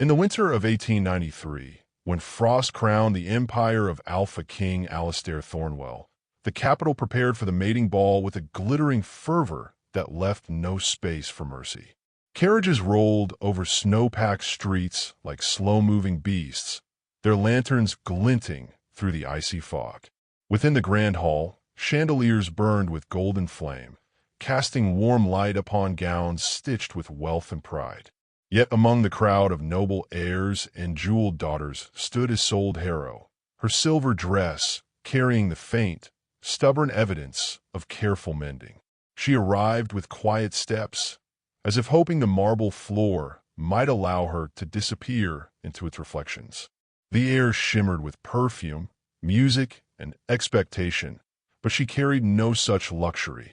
In the winter of 1893, when frost crowned the empire of Alpha King Alastair Thornwell, the capital prepared for the mating ball with a glittering fervor that left no space for mercy. Carriages rolled over snow-packed streets like slow-moving beasts, their lanterns glinting through the icy fog. Within the grand hall, chandeliers burned with golden flame, casting warm light upon gowns stitched with wealth and pride. Yet among the crowd of noble heirs and jeweled daughters stood Isolde Harrow, her silver dress carrying the faint, stubborn evidence of careful mending. She arrived with quiet steps, as if hoping the marble floor might allow her to disappear into its reflections. The air shimmered with perfume, music, and expectation, but she carried no such luxury.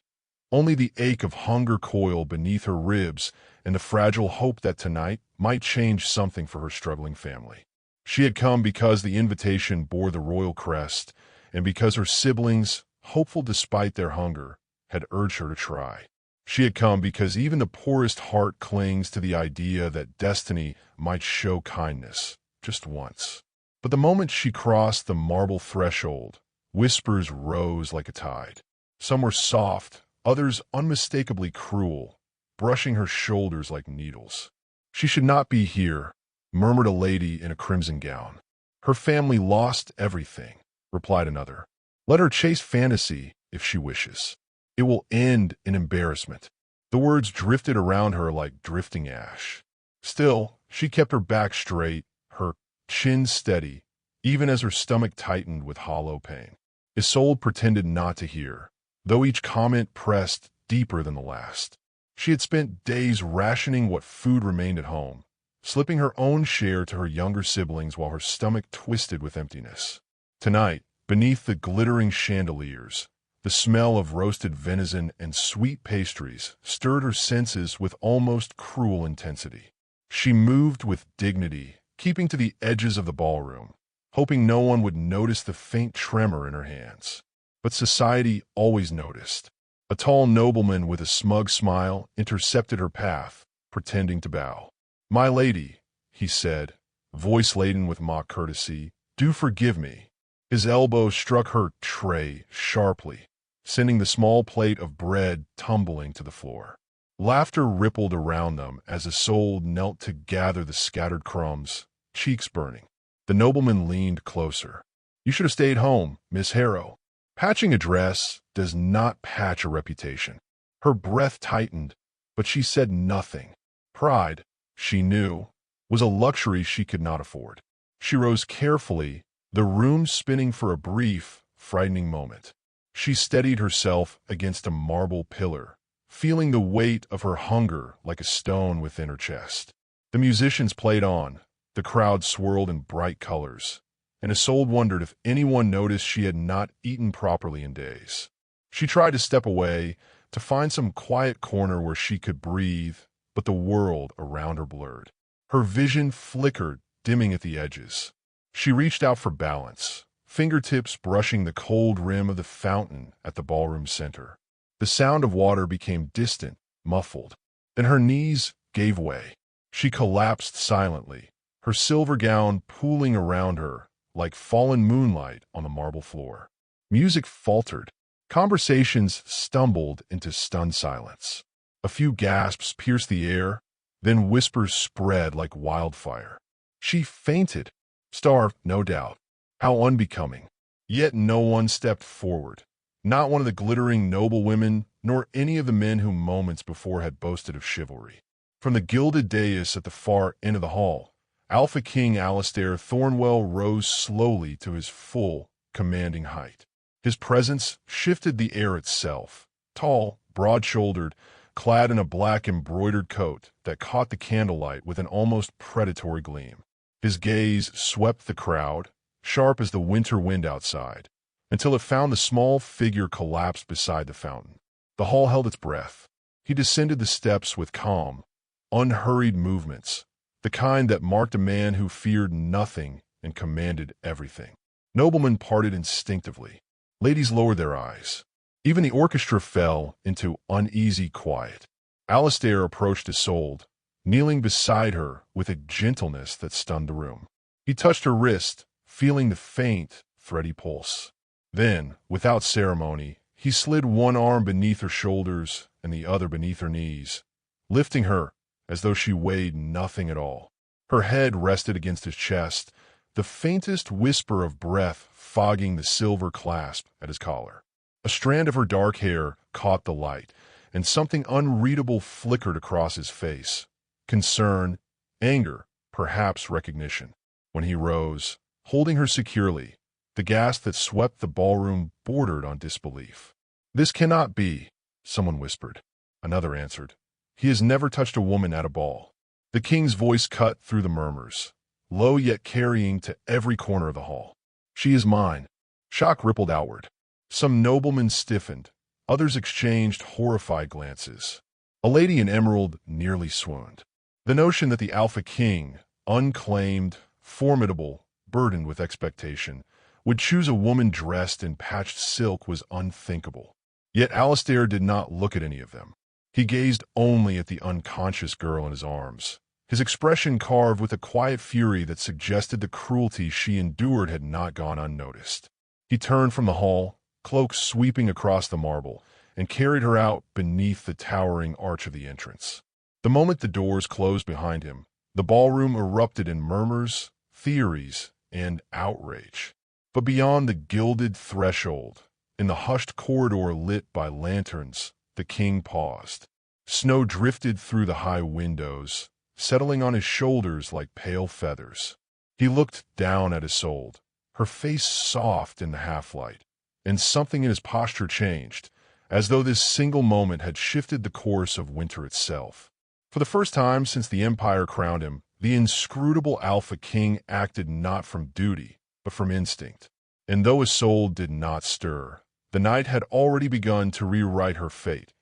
Only the ache of hunger coiled beneath her ribs and the fragile hope that tonight might change something for her struggling family. She had come because the invitation bore the royal crest, and because her siblings, hopeful despite their hunger, had urged her to try. She had come because even the poorest heart clings to the idea that destiny might show kindness, just once. But the moment she crossed the marble threshold, whispers rose like a tide. Some were soft, others unmistakably cruel, brushing her shoulders like needles. "She should not be here," murmured a lady in a crimson gown. "Her family lost everything," replied another. "Let her chase fantasy if she wishes. It will end in embarrassment." The words drifted around her like drifting ash. Still, she kept her back straight, her chin steady, even as her stomach tightened with hollow pain. Isolde pretended not to hear, though each comment pressed deeper than the last. She had spent days rationing what food remained at home, slipping her own share to her younger siblings while her stomach twisted with emptiness. Tonight, beneath the glittering chandeliers, the smell of roasted venison and sweet pastries stirred her senses with almost cruel intensity. She moved with dignity, keeping to the edges of the ballroom, hoping no one would notice the faint tremor in her hands. But society always noticed. A tall nobleman with a smug smile intercepted her path, pretending to bow. "My lady," he said, voice laden with mock courtesy, "do forgive me." His elbow struck her tray sharply, sending the small plate of bread tumbling to the floor. Laughter rippled around them as Isolde knelt to gather the scattered crumbs, cheeks burning. The nobleman leaned closer. "You should have stayed home, Miss Harrow. Patching a dress does not patch a reputation." Her breath tightened, but she said nothing. Pride, she knew, was a luxury she could not afford. She rose carefully, the room spinning for a brief, frightening moment. She steadied herself against a marble pillar, feeling the weight of her hunger like a stone within her chest. The musicians played on, the crowd swirled in bright colors, and Isolde wondered if anyone noticed she had not eaten properly in days. She tried to step away, to find some quiet corner where she could breathe, but the world around her blurred. Her vision flickered, dimming at the edges. She reached out for balance, fingertips brushing the cold rim of the fountain at the ballroom center. The sound of water became distant, muffled. Then her knees gave way. She collapsed silently, her silver gown pooling around her like fallen moonlight on the marble floor. Music faltered. Conversations stumbled into stunned silence. A few gasps pierced the air, then whispers spread like wildfire. She fainted. Starved, no doubt. How unbecoming. Yet no one stepped forward. Not one of the glittering noblewomen, nor any of the men who moments before had boasted of chivalry. From the gilded dais at the far end of the hall, Alpha King Alastair Thornwell rose slowly to his full, commanding height. His presence shifted the air itself. Tall, broad-shouldered, clad in a black embroidered coat that caught the candlelight with an almost predatory gleam. His gaze swept the crowd, sharp as the winter wind outside, until it found the small figure collapsed beside the fountain. The hall held its breath. He descended the steps with calm, unhurried movements, the kind that marked a man who feared nothing and commanded everything. Noblemen parted instinctively. Ladies lowered their eyes. Even the orchestra fell into uneasy quiet. Alastair approached Isolde, kneeling beside her with a gentleness that stunned the room. He touched her wrist, feeling the faint, thready pulse. Then, without ceremony, he slid one arm beneath her shoulders and the other beneath her knees, lifting her as though she weighed nothing at all. Her head rested against his chest, the faintest whisper of breath fogging the silver clasp at his collar. A strand of her dark hair caught the light, and something unreadable flickered across his face. Concern, anger, perhaps recognition. When he rose, holding her securely, the gasp that swept the ballroom bordered on disbelief. "This cannot be," someone whispered. Another answered, "He has never touched a woman at a ball." The king's voice cut through the murmurs, low yet carrying to every corner of the hall. "She is mine." Shock rippled outward. Some noblemen stiffened, others exchanged horrified glances. A lady in emerald nearly swooned. The notion that the Alpha King, unclaimed, formidable, burdened with expectation, would choose a woman dressed in patched silk was unthinkable. Yet Alistair did not look at any of them. He gazed only at the unconscious girl in his arms, his expression carved with a quiet fury that suggested the cruelty she endured had not gone unnoticed. He turned from the hall, cloak sweeping across the marble, and carried her out beneath the towering arch of the entrance. The moment the doors closed behind him, the ballroom erupted in murmurs, theories, and outrage. But beyond the gilded threshold, in the hushed corridor lit by lanterns, the king paused. Snow drifted through the high windows, settling on his shoulders like pale feathers. He looked down at Isolde, her face soft in the half-light, and something in his posture changed, as though this single moment had shifted the course of winter itself. For the first time since the Empire crowned him, the inscrutable Alpha King acted not from duty, but from instinct. And though Isolde did not stir, the night had already begun to rewrite her fate.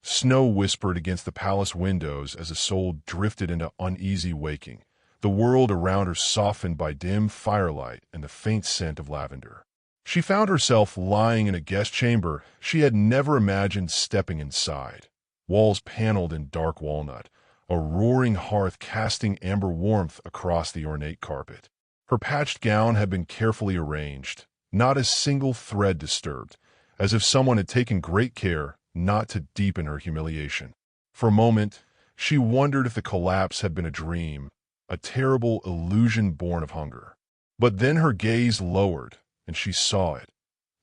Snow whispered against the palace windows as Isolde drifted into uneasy waking, the world around her softened by dim firelight and the faint scent of lavender. She found herself lying in a guest chamber she had never imagined stepping inside. Walls paneled in dark walnut, a roaring hearth casting amber warmth across the ornate carpet. Her patched gown had been carefully arranged, not a single thread disturbed, as if someone had taken great care not to deepen her humiliation. For a moment, she wondered if the collapse had been a dream, a terrible illusion born of hunger. But then her gaze lowered, and she saw it.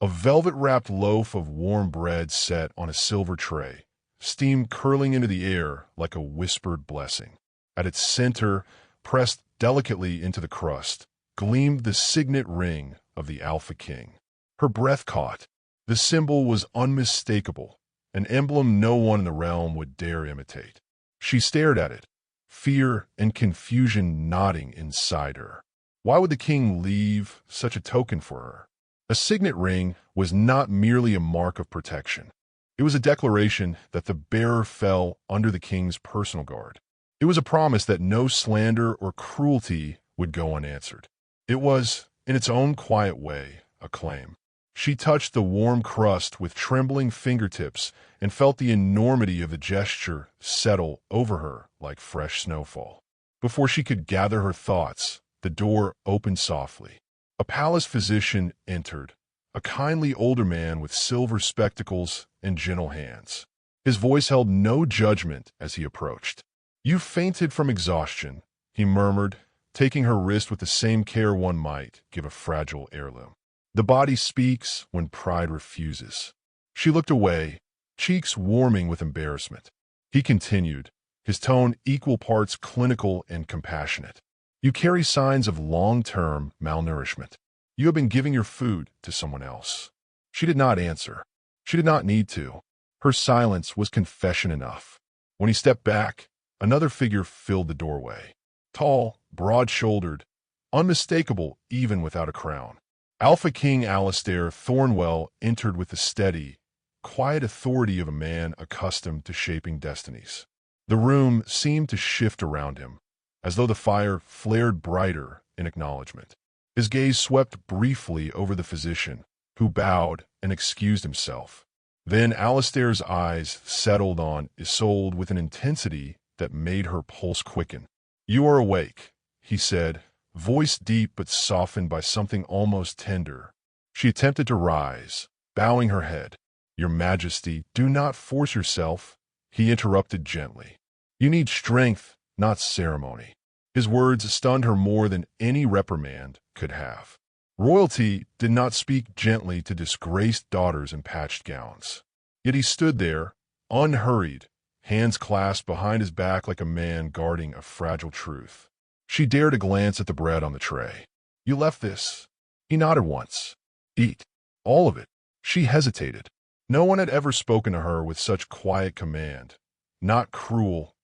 A velvet-wrapped loaf of warm bread set on a silver tray, steam curling into the air like a whispered blessing. At its center, pressed delicately into the crust, gleamed the signet ring of the Alpha King. Her breath caught. The symbol was unmistakable, an emblem no one in the realm would dare imitate. She stared at it, fear and confusion knotting inside her. Why would the king leave such a token for her? A signet ring was not merely a mark of protection. It was a declaration that the bearer fell under the king's personal guard. It was a promise that no slander or cruelty would go unanswered. It was, in its own quiet way, a claim. She touched the warm crust with trembling fingertips and felt the enormity of the gesture settle over her like fresh snowfall. Before she could gather her thoughts, the door opened softly. A palace physician entered, a kindly older man with silver spectacles and gentle hands. His voice held no judgment as he approached. "You fainted from exhaustion," he murmured, taking her wrist with the same care one might give a fragile heirloom. "The body speaks when pride refuses." She looked away, cheeks warming with embarrassment. He continued, his tone equal parts clinical and compassionate. "You carry signs of long-term malnourishment. You have been giving your food to someone else." She did not answer. She did not need to. Her silence was confession enough. When he stepped back, another figure filled the doorway. Tall, broad-shouldered, unmistakable even without a crown. Alpha King Alistair Thornwell entered with the steady, quiet authority of a man accustomed to shaping destinies. The room seemed to shift around him, as though the fire flared brighter in acknowledgement. His gaze swept briefly over the physician, who bowed and excused himself. Then Alistair's eyes settled on Isolde with an intensity that made her pulse quicken. "You are awake," he said, voice deep but softened by something almost tender. She attempted to rise, bowing her head. "Your Majesty, do not force yourself," he interrupted gently. "You need strength, not ceremony." His words stunned her more than any reprimand could have. Royalty did not speak gently to disgraced daughters in patched gowns. Yet he stood there, unhurried, hands clasped behind his back like a man guarding a fragile truth. She dared a glance at the bread on the tray. "You left this." He nodded once. "Eat. All of it." She hesitated. No one had ever spoken to her with such quiet command. Not cruel,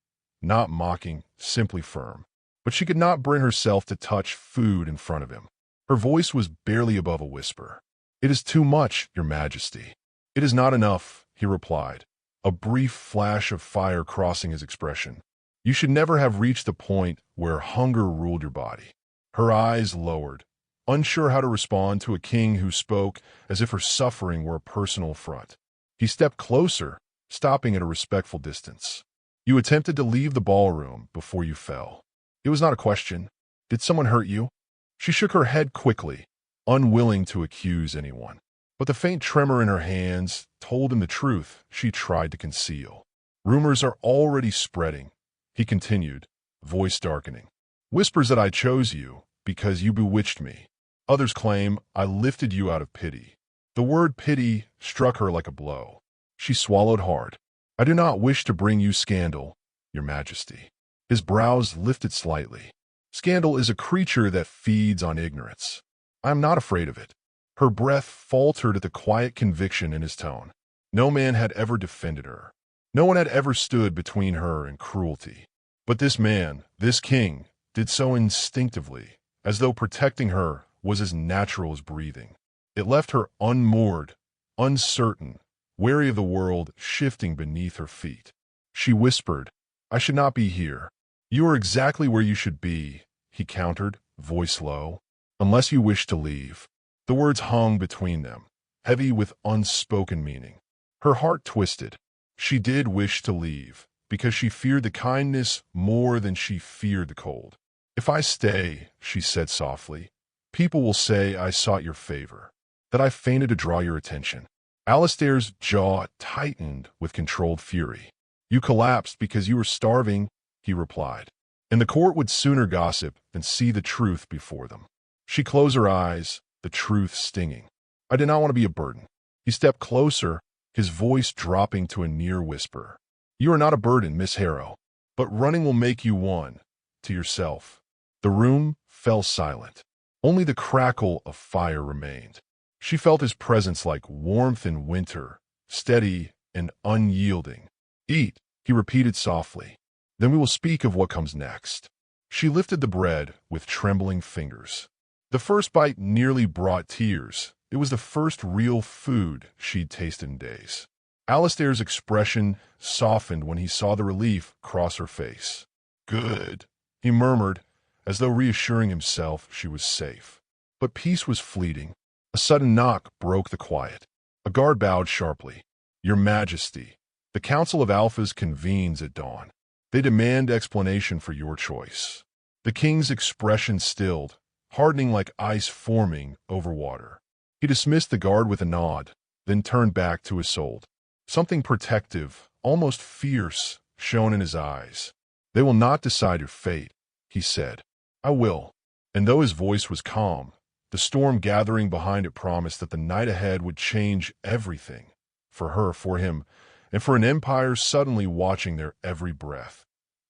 not mocking, simply firm. But she could not bring herself to touch food in front of him. Her voice was barely above a whisper. "It is too much, Your Majesty." "It is not enough," he replied, a brief flash of fire crossing his expression. "You should never have reached the point where hunger ruled your body." Her eyes lowered, unsure how to respond to a king who spoke as if her suffering were a personal affront. He stepped closer, stopping at a respectful distance. "You attempted to leave the ballroom before you fell." It was not a question. "Did someone hurt you?" She shook her head quickly, unwilling to accuse anyone. But the faint tremor in her hands told him the truth she tried to conceal. "Rumors are already spreading," he continued, voice darkening. "Whispers that I chose you because you bewitched me. Others claim I lifted you out of pity." The word pity struck her like a blow. She swallowed hard. "I do not wish to bring you scandal, Your Majesty." His brows lifted slightly. "Scandal is a creature that feeds on ignorance. I am not afraid of it." Her breath faltered at the quiet conviction in his tone. No man had ever defended her. No one had ever stood between her and cruelty. But this man, this king, did so instinctively, as though protecting her was as natural as breathing. It left her unmoored, uncertain, wary of the world shifting beneath her feet. She whispered, "I should not be here." "You are exactly where you should be," he countered, voice low, "unless you wish to leave." The words hung between them, heavy with unspoken meaning. Her heart twisted. She did wish to leave, because she feared the kindness more than she feared the cold. "If I stay," she said softly, "people will say I sought your favor, that I feigned to draw your attention." Alistair's jaw tightened with controlled fury. "You collapsed because you were starving," he replied. And the court would sooner gossip than see the truth before them. She closed her eyes, the truth stinging. "I did not want to be a burden." He stepped closer, his voice dropping to a near whisper. "You are not a burden, Miss Harrow, but running will make you one, to yourself." The room fell silent. Only the crackle of fire remained. She felt his presence like warmth in winter, steady and unyielding. "Eat," he repeated softly. "Then we will speak of what comes next." She lifted the bread with trembling fingers. The first bite nearly brought tears. It was the first real food she'd tasted in days. Alistair's expression softened when he saw the relief cross her face. "Good," he murmured, as though reassuring himself she was safe. But peace was fleeting. A sudden knock broke the quiet. A guard bowed sharply. "Your Majesty, the Council of Alphas convenes at dawn. They demand explanation for your choice." The king's expression stilled, hardening like ice forming over water. He dismissed the guard with a nod, then turned back to Isolde. Something protective, almost fierce, shone in his eyes. "They will not decide your fate," he said. "I will." And though his voice was calm, the storm gathering behind it promised that the night ahead would change everything. For her, for him, and for an empire suddenly watching their every breath.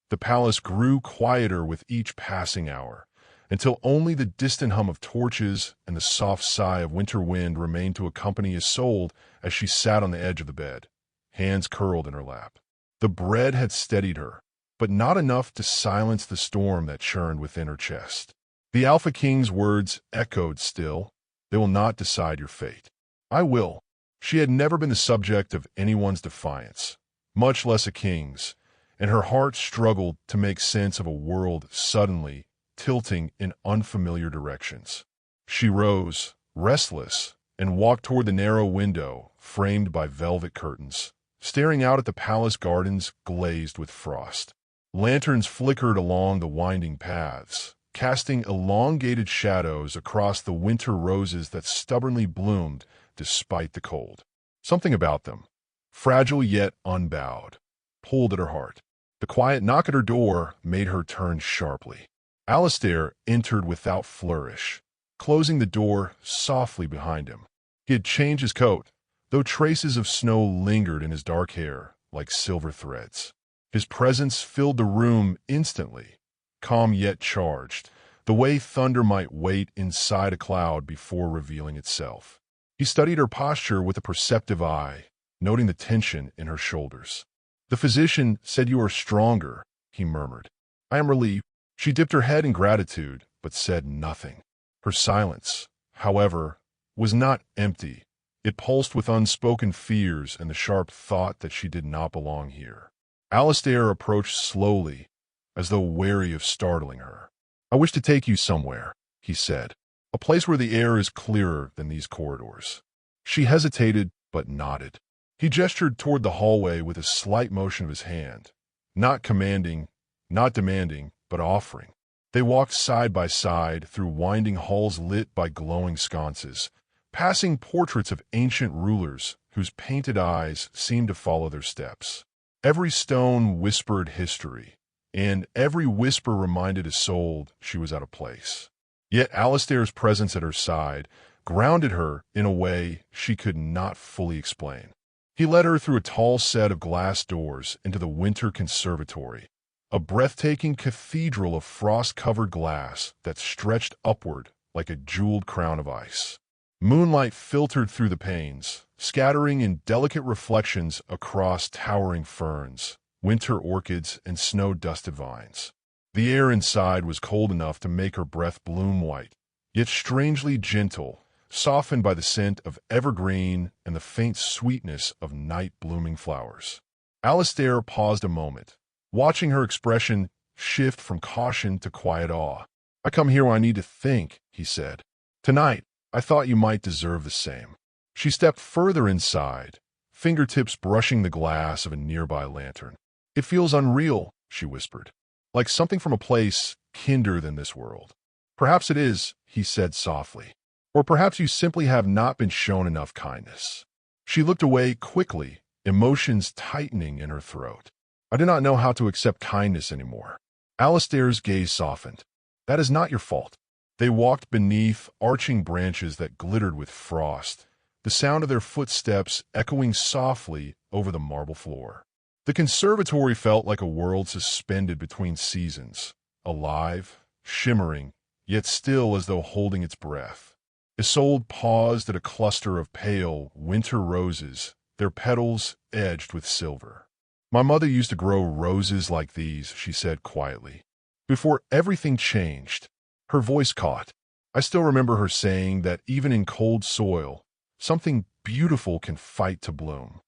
The palace grew quieter with each passing hour, until only the distant hum of torches and the soft sigh of winter wind remained to accompany Isolde as she sat on the edge of the bed, hands curled in her lap. The bread had steadied her, but not enough to silence the storm that churned within her chest. The Alpha King's words echoed still. "They will not decide your fate." "I will." She had never been the subject of anyone's defiance, much less a king's, and her heart struggled to make sense of a world suddenly tilting in unfamiliar directions. She rose, restless, and walked toward the narrow window framed by velvet curtains, staring out at the palace gardens glazed with frost. Lanterns flickered along the winding paths, casting elongated shadows across the winter roses that stubbornly bloomed despite the cold. Something about them, fragile yet unbowed, pulled at her heart. The quiet knock at her door made her turn sharply. Alistair entered without flourish, closing the door softly behind him. He had changed his coat, though traces of snow lingered in his dark hair like silver threads. His presence filled the room instantly, calm yet charged, the way thunder might wait inside a cloud before revealing itself. He studied her posture with a perceptive eye, noting the tension in her shoulders. "The physician said you are stronger," he murmured. "I am relieved." She dipped her head in gratitude, but said nothing. Her silence, however, was not empty. It pulsed with unspoken fears and the sharp thought that she did not belong here. Alistair approached slowly, as though wary of startling her. "I wish to take you somewhere," he said. "A place where the air is clearer than these corridors." She hesitated, but nodded. He gestured toward the hallway with a slight motion of his hand, not commanding, not demanding, but offering. They walked side by side through winding halls lit by glowing sconces, passing portraits of ancient rulers whose painted eyes seemed to follow their steps. Every stone whispered history, and every whisper reminded his soul she was out of place. Yet Alistair's presence at her side grounded her in a way she could not fully explain. He led her through a tall set of glass doors into the winter conservatory, a breathtaking cathedral of frost-covered glass that stretched upward like a jeweled crown of ice. Moonlight filtered through the panes, scattering in delicate reflections across towering ferns, winter orchids, and snow-dusted vines. The air inside was cold enough to make her breath bloom white, yet strangely gentle, softened by the scent of evergreen and the faint sweetness of night-blooming flowers. Alistair paused a moment, watching her expression shift from caution to quiet awe. "I come here when I need to think," he said. "Tonight, I thought you might deserve the same." She stepped further inside, fingertips brushing the glass of a nearby lantern. "It feels unreal," she whispered, "like something from a place kinder than this world." "Perhaps it is," he said softly. "Or perhaps you simply have not been shown enough kindness." She looked away quickly, emotions tightening in her throat. "I do not know how to accept kindness anymore." Alistair's gaze softened. "That is not your fault." They walked beneath arching branches that glittered with frost, the sound of their footsteps echoing softly over the marble floor. The conservatory felt like a world suspended between seasons, alive, shimmering, yet still as though holding its breath. Isolde paused at a cluster of pale, winter roses, their petals edged with silver. "My mother used to grow roses like these," she said quietly, "before everything changed." Her voice caught. I still remember her saying that even in cold soil, something beautiful can fight to bloom.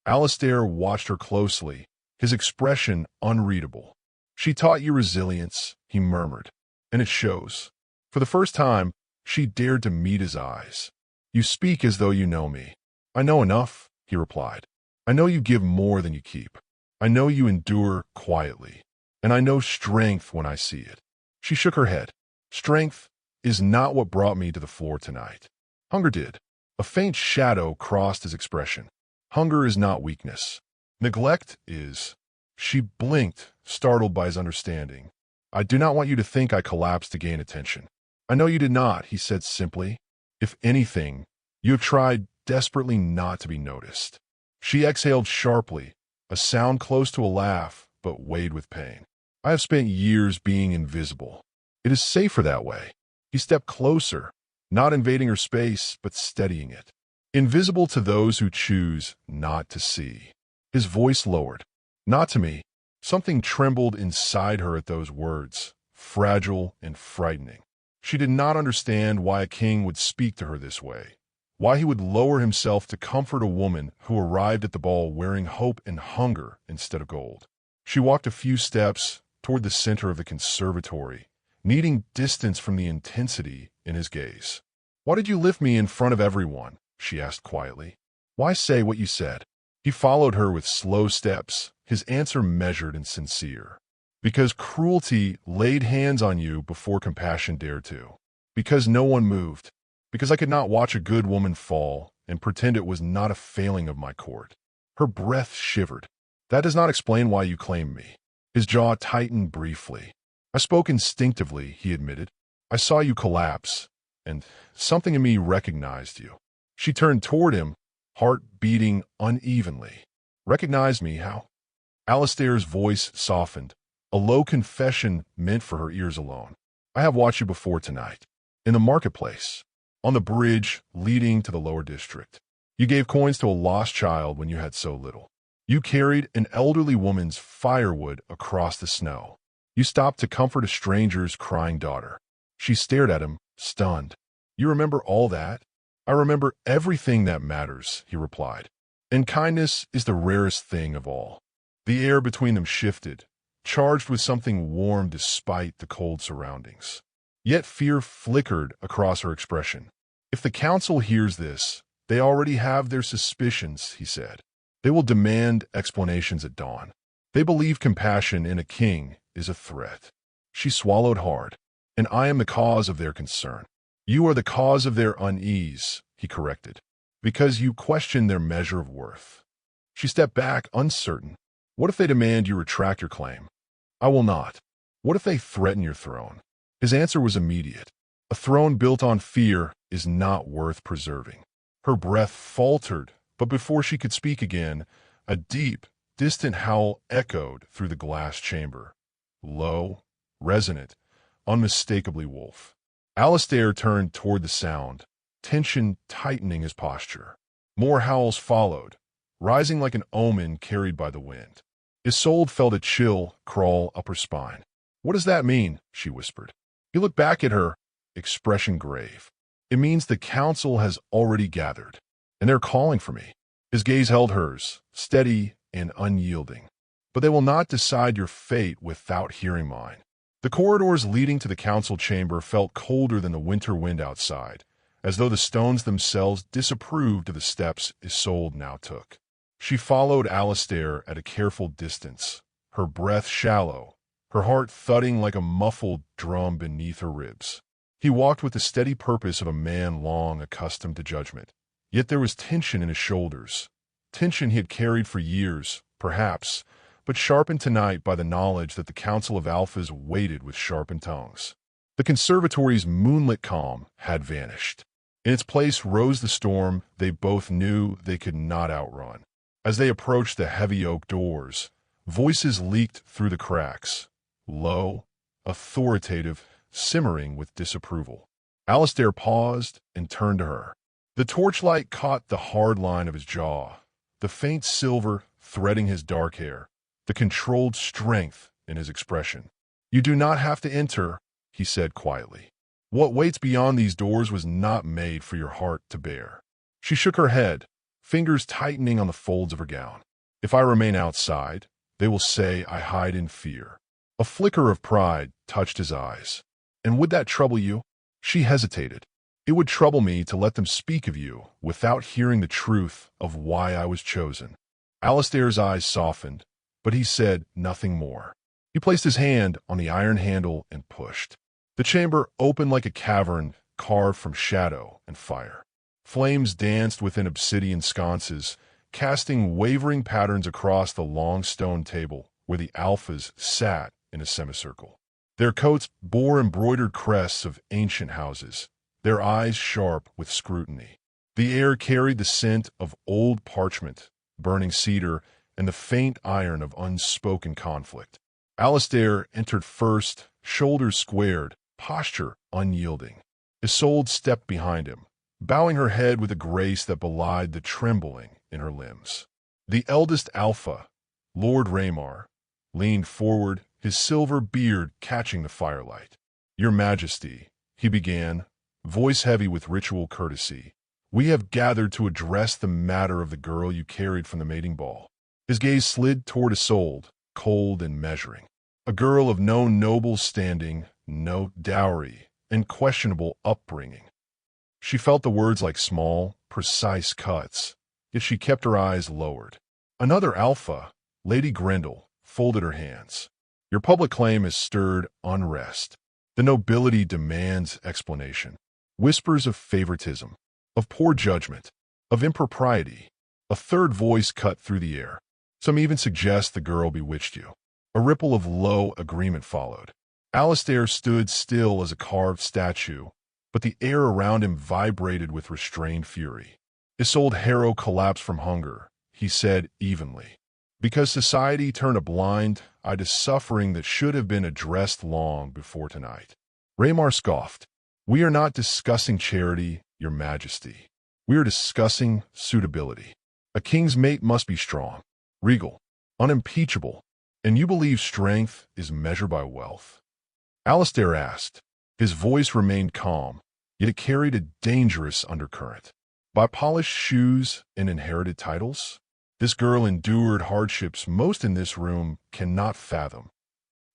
Alistair watched her closely, his expression unreadable. "She taught you resilience," he murmured, "and it shows." For the first time, she dared to meet his eyes. "You speak as though you know me." "I know enough," he replied. "I know you give more than you keep. I know you endure quietly, and I know strength when I see it." She shook her head. "Strength is not what brought me to the floor tonight. Hunger did." A faint shadow crossed his expression. "Hunger is not weakness. Neglect is." She blinked, startled by his understanding. "I do not want you to think I collapsed to gain attention." "I know you did not," he said simply. "If anything, you have tried desperately not to be noticed." She exhaled sharply, a sound close to a laugh, but weighed with pain. "I have spent years being invisible. It is safer that way." He stepped closer, not invading her space, but steadying it. "Invisible to those who choose not to see." His voice lowered. "Not to me." Something trembled inside her at those words, fragile and frightening. She did not understand why a king would speak to her this way, why he would lower himself to comfort a woman who arrived at the ball wearing hope and hunger instead of gold. She walked a few steps toward the center of the conservatory, needing distance from the intensity in his gaze. "Why did you lift me in front of everyone?" she asked quietly. "Why say what you said?" He followed her with slow steps, his answer measured and sincere. Because cruelty laid hands on you before compassion dared to. Because no one moved. Because I could not watch a good woman fall and pretend it was not a failing of my court. Her breath shivered. That does not explain why you claim me. His jaw tightened briefly. I spoke instinctively, he admitted. I saw you collapse, and something in me recognized you. She turned toward him, heart beating unevenly. Recognize me, how? Alistair's voice softened, a low confession meant for her ears alone. I have watched you before tonight. In the marketplace. On the bridge leading to the lower district. You gave coins to a lost child when you had so little. You carried an elderly woman's firewood across the snow. You stopped to comfort a stranger's crying daughter. She stared at him, stunned. You remember all that? I remember everything that matters, he replied. And kindness is the rarest thing of all. The air between them shifted, charged with something warm despite the cold surroundings. Yet fear flickered across her expression. If the council hears this, they already have their suspicions, he said. They will demand explanations at dawn. They believe compassion in a king is a threat. She swallowed hard. And I am the cause of their concern. You are the cause of their unease, he corrected, because you question their measure of worth. She stepped back, uncertain. What if they demand you retract your claim? I will not. What if they threaten your throne? His answer was immediate. A throne built on fear is not worth preserving. Her breath faltered, but before she could speak again, a deep, distant howl echoed through the glass chamber. Low, resonant, unmistakably wolf. Alistair turned toward the sound, tension tightening his posture. More howls followed, rising like an omen carried by the wind. Isolde felt a chill crawl up her spine. What does that mean? She whispered. He looked back at her, expression grave. It means the council has already gathered, and they're calling for me. His gaze held hers, steady and unyielding. But they will not decide your fate without hearing mine. The corridors leading to the council chamber felt colder than the winter wind outside, as though the stones themselves disapproved of the steps Isolde now took. She followed Alistair at a careful distance, her breath shallow, her heart thudding like a muffled drum beneath her ribs. He walked with the steady purpose of a man long accustomed to judgment. Yet there was tension in his shoulders, tension he had carried for years, perhaps, but sharpened tonight by the knowledge that the Council of Alphas waited with sharpened tongues. The conservatory's moonlit calm had vanished. In its place rose the storm they both knew they could not outrun. As they approached the heavy oak doors, voices leaked through the cracks, low, authoritative, simmering with disapproval. Alistair paused and turned to her. The torchlight caught the hard line of his jaw, the faint silver threading his dark hair, the controlled strength in his expression. You do not have to enter, he said quietly. What waits beyond these doors was not made for your heart to bear. She shook her head, fingers tightening on the folds of her gown. If I remain outside, they will say I hide in fear. A flicker of pride touched his eyes. And would that trouble you? She hesitated. It would trouble me to let them speak of you without hearing the truth of why I was chosen. Alistair's eyes softened, but he said nothing more. He placed his hand on the iron handle and pushed. The chamber opened like a cavern carved from shadow and fire. Flames danced within obsidian sconces, casting wavering patterns across the long stone table where the Alphas sat in a semicircle. Their coats bore embroidered crests of ancient houses, their eyes sharp with scrutiny. The air carried the scent of old parchment, burning cedar, and the faint iron of unspoken conflict. Alistair entered first, shoulders squared, posture unyielding. Isolde stepped behind him, bowing her head with a grace that belied the trembling in her limbs. The eldest Alpha, Lord Raymar, leaned forward, his silver beard catching the firelight. Your Majesty, he began, voice heavy with ritual courtesy, we have gathered to address the matter of the girl you carried from the mating ball. His gaze slid toward Isolde, cold and measuring. A girl of no noble standing, no dowry, and questionable upbringing. She felt the words like small, precise cuts, yet she kept her eyes lowered. Another Alpha, Lady Grendel, folded her hands. Your public claim has stirred unrest. The nobility demands explanation. Whispers of favoritism, of poor judgment, of impropriety. A third voice cut through the air. Some even suggest the girl bewitched you. A ripple of low agreement followed. Alistair stood still as a carved statue, but the air around him vibrated with restrained fury. Isolde Harrow collapsed from hunger, he said evenly. Because society turned a blind eye to suffering that should have been addressed long before tonight. Raymar scoffed. We are not discussing charity, Your Majesty. We are discussing suitability. A king's mate must be strong, regal, unimpeachable, and you believe strength is measured by wealth? Alistair asked. His voice remained calm, yet it carried a dangerous undercurrent. By polished shoes and inherited titles? This girl endured hardships most in this room cannot fathom.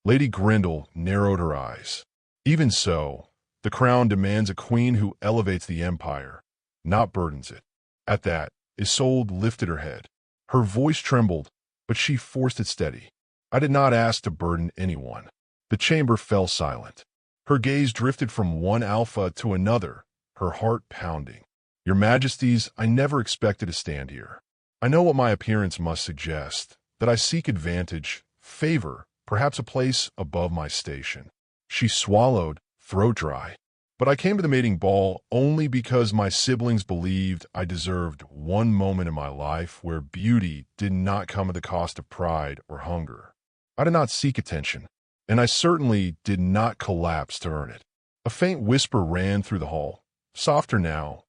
Lady Grendel narrowed her eyes. Even so, the crown demands a queen who elevates the empire, not burdens it. At that, Isolde lifted her head. Her voice trembled, but she forced it steady. I did not ask to burden anyone. The chamber fell silent. Her gaze drifted from one alpha to another, her heart pounding. Your Majesties, I never expected to stand here. I know what my appearance must suggest, that I seek advantage, favor, perhaps a place above my station. She swallowed, throat dry. But I came to the mating ball only because my siblings believed I deserved one moment in my life where beauty did not come at the cost of pride or hunger. I did not seek attention, and I certainly did not collapse to earn it. A faint whisper ran through the hall, softer now,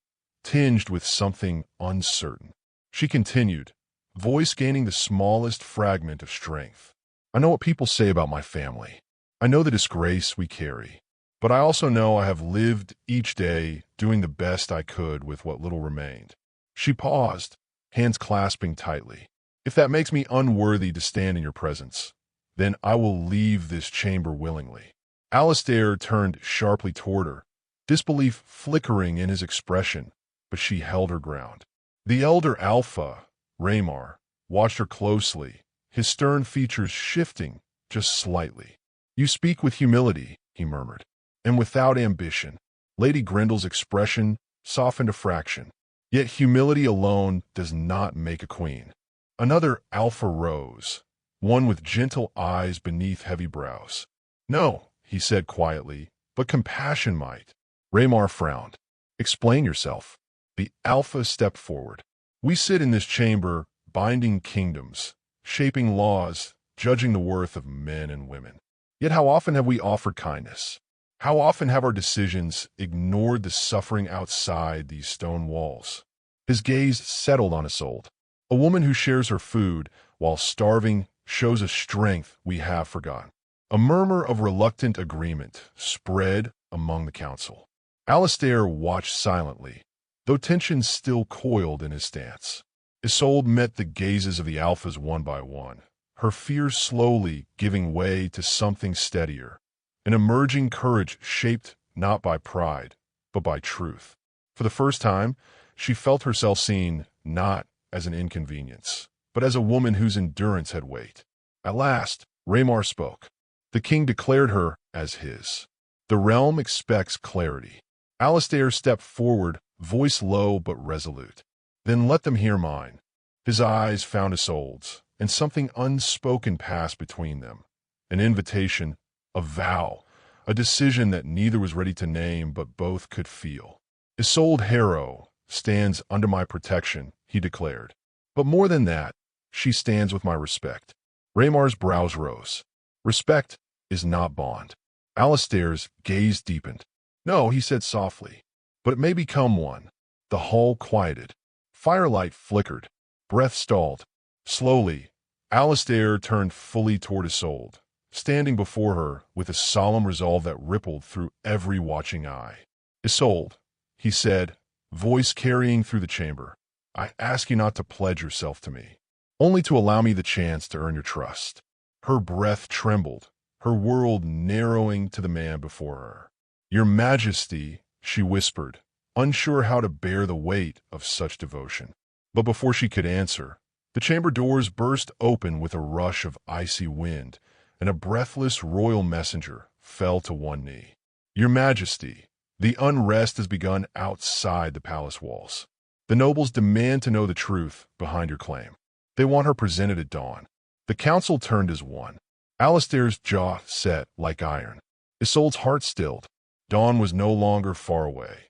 tinged with something uncertain. She continued, voice gaining the smallest fragment of strength. I know what people say about my family. I know the disgrace we carry. But I also know I have lived each day doing the best I could with what little remained. She paused, hands clasping tightly. If that makes me unworthy to stand in your presence, then I will leave this chamber willingly. Alistair turned sharply toward her, disbelief flickering in his expression, but she held her ground. The elder Alpha, Raymar, watched her closely, his stern features shifting just slightly. You speak with humility, he murmured. And without ambition. Lady Grendel's expression softened a fraction. Yet humility alone does not make a queen. Another alpha rose, one with gentle eyes beneath heavy brows. No, he said quietly, but compassion might. Raymar frowned. Explain yourself. The alpha stepped forward. We sit in this chamber, binding kingdoms, shaping laws, judging the worth of men and women. Yet how often have we offered kindness? How often have our decisions ignored the suffering outside these stone walls? His gaze settled on Isolde. A woman who shares her food while starving shows a strength we have forgotten. A murmur of reluctant agreement spread among the council. Alistair watched silently, though tension still coiled in his stance. Isolde met the gazes of the alphas one by one, her fears slowly giving way to something steadier. An emerging courage shaped not by pride, but by truth. For the first time, she felt herself seen not as an inconvenience, but as a woman whose endurance had weight. At last, Raymar spoke. The king declared her as his. The realm expects clarity. Alistair stepped forward, voice low but resolute. Then let them hear mine. His eyes found Isolde's, and something unspoken passed between them. An invitation, a vow, a decision that neither was ready to name but both could feel. Isolde Harrow stands under my protection, he declared. But more than that, she stands with my respect. Raymar's brows rose. Respect is not bond. Alistair's gaze deepened. No, he said softly, but it may become one. The hall quieted. Firelight flickered. Breath stalled. Slowly, Alistair turned fully toward Isolde, standing before her with a solemn resolve that rippled through every watching eye. Isolde, he said, voice carrying through the chamber, I ask you not to pledge yourself to me, only to allow me the chance to earn your trust. Her breath trembled, her world narrowing to the man before her. Your Majesty, she whispered, unsure how to bear the weight of such devotion. But before she could answer, the chamber doors burst open with a rush of icy wind, and a breathless royal messenger fell to one knee. "Your Majesty, the unrest has begun outside the palace walls. The nobles demand to know the truth behind your claim. They want her presented at dawn." The council turned as one. Alistair's jaw set like iron. Isolde's heart stilled. Dawn was no longer far away.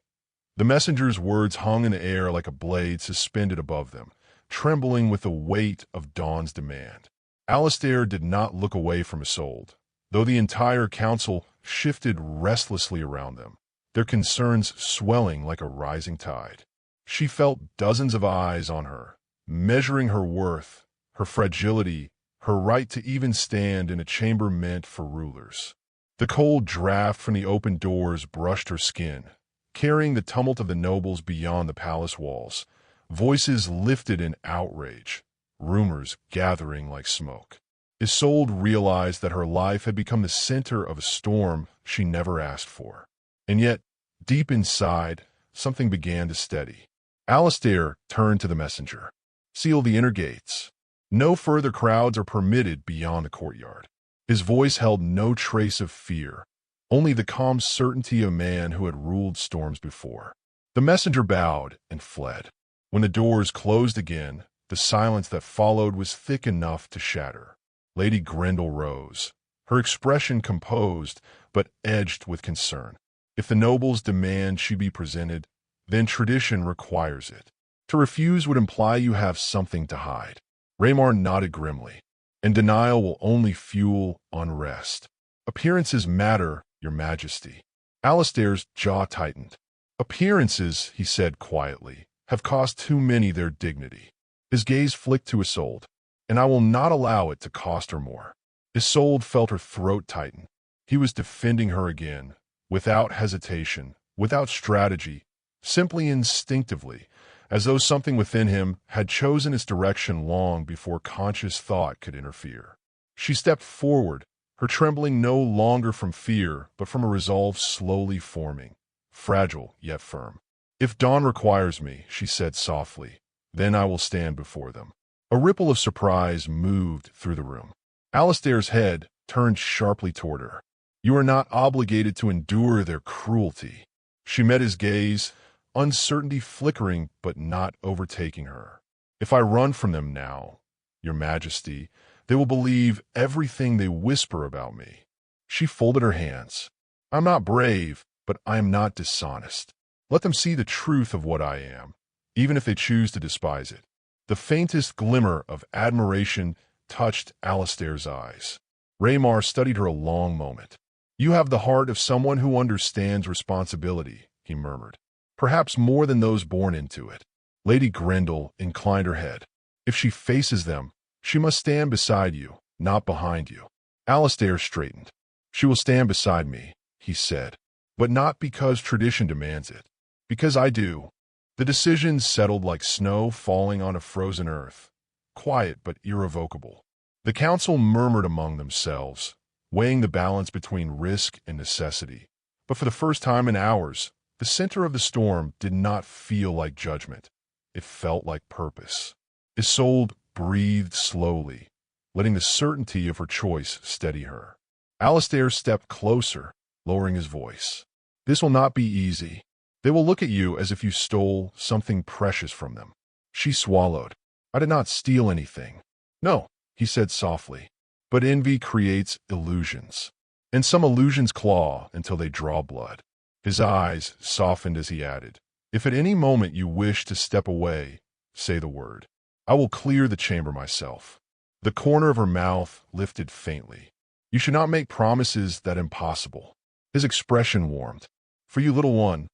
The messenger's words hung in the air like a blade suspended above them, trembling with the weight of Dawn's demand. Alistair did not look away from Isolde, though the entire council shifted restlessly around them, their concerns swelling like a rising tide. She felt dozens of eyes on her, measuring her worth, her fragility, her right to even stand in a chamber meant for rulers. The cold draft from the open doors brushed her skin, carrying the tumult of the nobles beyond the palace walls. Voices lifted in outrage, rumors gathering like smoke. Isolde realized that her life had become the center of a storm she never asked for. And yet, deep inside, something began to steady. Alistair turned to the messenger. "Seal the inner gates. No further crowds are permitted beyond the courtyard." His voice held no trace of fear, only the calm certainty of a man who had ruled storms before. The messenger bowed and fled. When the doors closed again, the silence that followed was thick enough to shatter. Lady Grendel rose, her expression composed but edged with concern. If the nobles demand she be presented, then tradition requires it. To refuse would imply you have something to hide. Raymar nodded grimly, and denial will only fuel unrest. "Appearances matter, Your Majesty." Alistair's jaw tightened. "Appearances," he said quietly, "have cost too many their dignity." His gaze flicked to Isolde, "And I will not allow it to cost her more." Isolde felt her throat tighten. He was defending her again, without hesitation, without strategy, simply instinctively, as though something within him had chosen its direction long before conscious thought could interfere. She stepped forward, her trembling no longer from fear, but from a resolve slowly forming, fragile yet firm. "If Dawn requires me," she said softly, "then I will stand before them." A ripple of surprise moved through the room. Alistair's head turned sharply toward her. "You are not obligated to endure their cruelty." She met his gaze, uncertainty flickering but not overtaking her. "If I run from them now, Your Majesty, they will believe everything they whisper about me." She folded her hands. "I'm not brave, but I am not dishonest. Let them see the truth of what I am, even if they choose to despise it." The faintest glimmer of admiration touched Alistair's eyes. Raymar studied her a long moment. "You have the heart of someone who understands responsibility," he murmured. "Perhaps more than those born into it." Lady Grendel inclined her head. "If she faces them, she must stand beside you, not behind you." Alistair straightened. "She will stand beside me," he said, "but not because tradition demands it. Because I do." The decision settled like snow falling on a frozen earth, quiet but irrevocable. The council murmured among themselves, weighing the balance between risk and necessity. But for the first time in hours, the center of the storm did not feel like judgment. It felt like purpose. Isolde breathed slowly, letting the certainty of her choice steady her. Alistair stepped closer, lowering his voice. "This will not be easy. They will look at you as if you stole something precious from them." She swallowed. "I did not steal anything." "No," he said softly, "but envy creates illusions. And some illusions claw until they draw blood." His eyes softened as he added, "If at any moment you wish to step away, say the word. I will clear the chamber myself." The corner of her mouth lifted faintly. "You should not make promises that are impossible." His expression warmed. "For you, little one,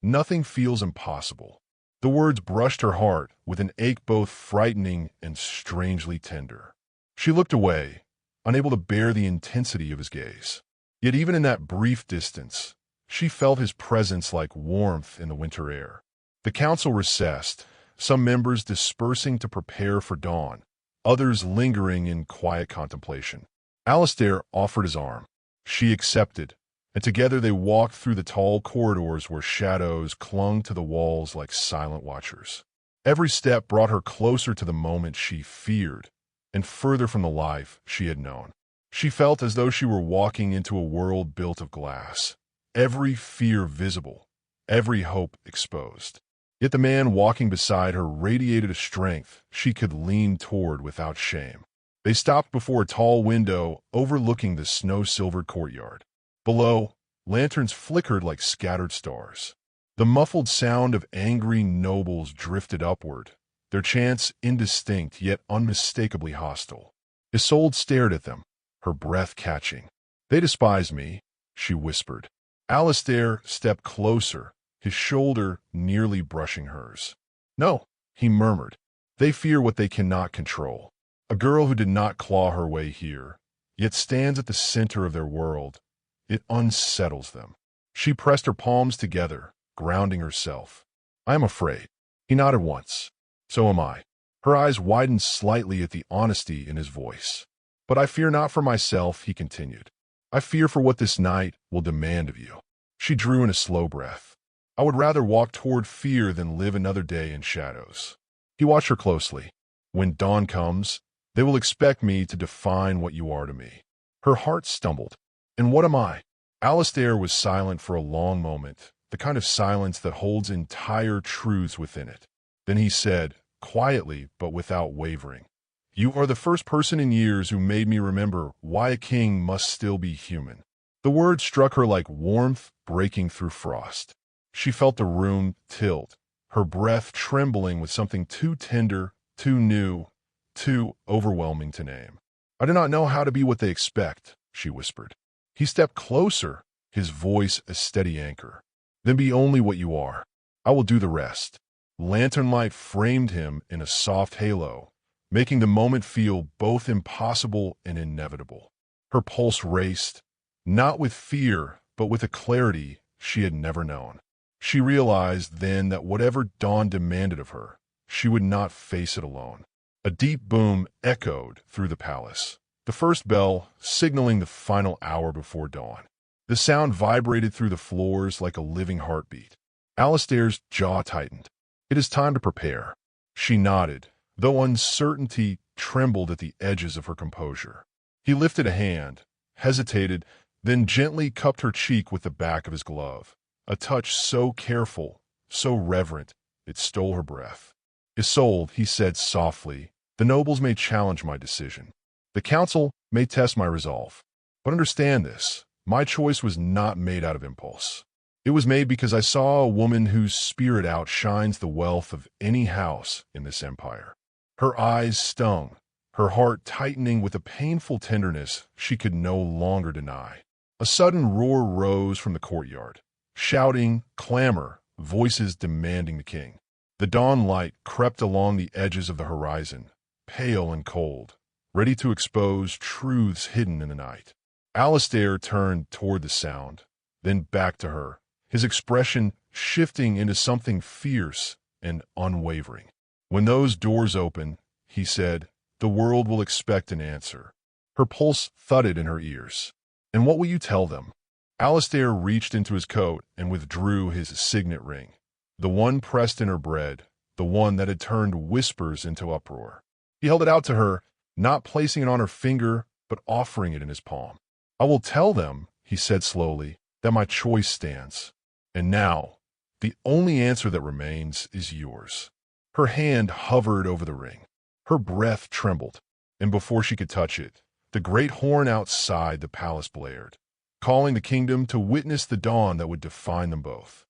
nothing feels impossible." The words brushed her heart with an ache both frightening and strangely tender. She looked away, unable to bear the intensity of his gaze. Yet even in that brief distance, she felt his presence like warmth in the winter air. The council recessed, some members dispersing to prepare for dawn, others lingering in quiet contemplation. Alistair offered his arm. She accepted, and together they walked through the tall corridors where shadows clung to the walls like silent watchers. Every step brought her closer to the moment she feared, and further from the life she had known. She felt as though she were walking into a world built of glass, every fear visible, every hope exposed. Yet the man walking beside her radiated a strength she could lean toward without shame. They stopped before a tall window overlooking the snow-silvered courtyard. Below, lanterns flickered like scattered stars. The muffled sound of angry nobles drifted upward, their chants indistinct yet unmistakably hostile. Isolde stared at them, her breath catching. "They despise me," she whispered. Alistair stepped closer, his shoulder nearly brushing hers. "No," he murmured. "They fear what they cannot control. A girl who did not claw her way here, yet stands at the center of their world. It unsettles them." She pressed her palms together, grounding herself. "I am afraid." He nodded once. "So am I." Her eyes widened slightly at the honesty in his voice. "But I fear not for myself," he continued. "I fear for what this night will demand of you." She drew in a slow breath. "I would rather walk toward fear than live another day in shadows." He watched her closely. "When dawn comes, they will expect me to define what you are to me." Her heart stumbled. "And what am I?" Alistair was silent for a long moment, the kind of silence that holds entire truths within it. Then he said, quietly but without wavering, "You are the first person in years who made me remember why a king must still be human." The word struck her like warmth breaking through frost. She felt the room tilt, her breath trembling with something too tender, too new, too overwhelming to name. "I do not know how to be what they expect," she whispered. He stepped closer, his voice a steady anchor. "Then be only what you are. I will do the rest." Lantern light framed him in a soft halo, making the moment feel both impossible and inevitable. Her pulse raced, not with fear, but with a clarity she had never known. She realized then that whatever dawn demanded of her, she would not face it alone. A deep boom echoed through the palace, the first bell signaling the final hour before dawn. The sound vibrated through the floors like a living heartbeat. Alistair's jaw tightened. "It is time to prepare." She nodded, though uncertainty trembled at the edges of her composure. He lifted a hand, hesitated, then gently cupped her cheek with the back of his glove, a touch so careful, so reverent, it stole her breath. "Isolde," he said softly, "the nobles may challenge my decision. The council may test my resolve. But understand this, my choice was not made out of impulse. It was made because I saw a woman whose spirit outshines the wealth of any house in this empire." Her eyes stung, her heart tightening with a painful tenderness she could no longer deny. A sudden roar rose from the courtyard. Shouting, clamor, voices demanding the king. The dawn light crept along the edges of the horizon, pale and cold, ready to expose truths hidden in the night. Alistair turned toward the sound, then back to her, his expression shifting into something fierce and unwavering. "When those doors open," he said, "the world will expect an answer." Her pulse thudded in her ears. "And what will you tell them?" Alistair reached into his coat and withdrew his signet ring, the one pressed in her bread, the one that had turned whispers into uproar. He held it out to her, not placing it on her finger, but offering it in his palm. "I will tell them," he said slowly, "that my choice stands. And now, the only answer that remains is yours." Her hand hovered over the ring. Her breath trembled, and before she could touch it, the great horn outside the palace blared, calling the kingdom to witness the dawn that would define them both.